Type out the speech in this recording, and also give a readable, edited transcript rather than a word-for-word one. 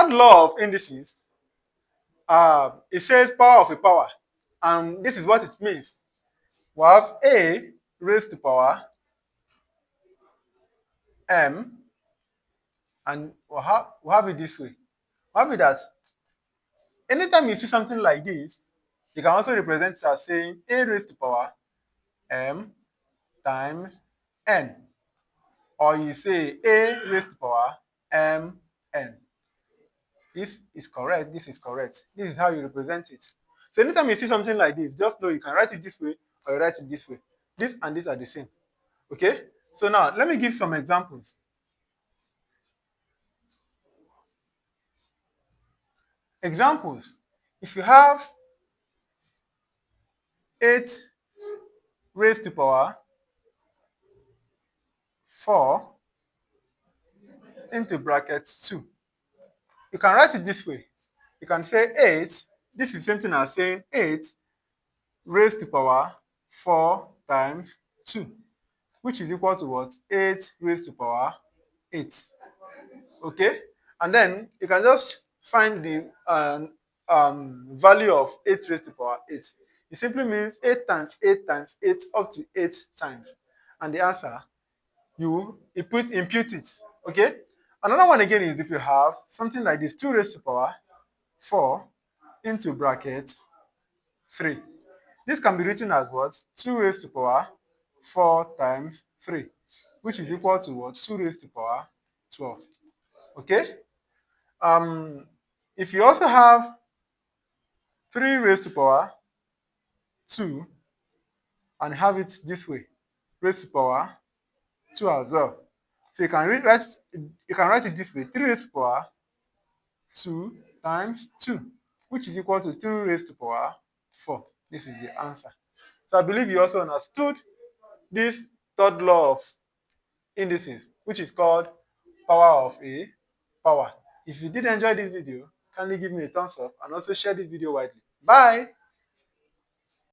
third law of indices, it says power of a power, and this is what it means. We have a raised to power m, and we have it this way. We have it that anytime you see something like this, you can also represent it as saying a raised to power m times n, or you say a raised to power m n. This is correct, this is correct. This is how you represent it. So anytime you see something like this, just know you can write it this way or you write it this way. This and this are the same. Okay? So now let me give some examples. Examples. If you have 8 raised to power 4 into bracket 2, you can write it this way. You can say 8, this is the same thing as saying 8 raised to power 4 times 2, which is equal to what? 8 raised to power 8. Okay? And then you can just find the value of 8 raised to power 8. It simply means 8 times 8 times 8 up to 8 times. And the answer, you impute it. Okay? Another one again is if you have something like this, 2 raised to power 4 into bracket 3. This can be written as what? 2 raised to power 4 times 3, which is equal to what? 2 raised to power 12. Okay? If you also have 3 raised to power 2 and have it this way, raised to power 2 as well. So you can write it this way, 3 raised to power 2 times 2, which is equal to 3 raised to power 4. This is the answer. So I believe you also understood this third law of indices, which is called power of a power. If you did enjoy this video, kindly give me a thumbs up and also share this video widely. Bye!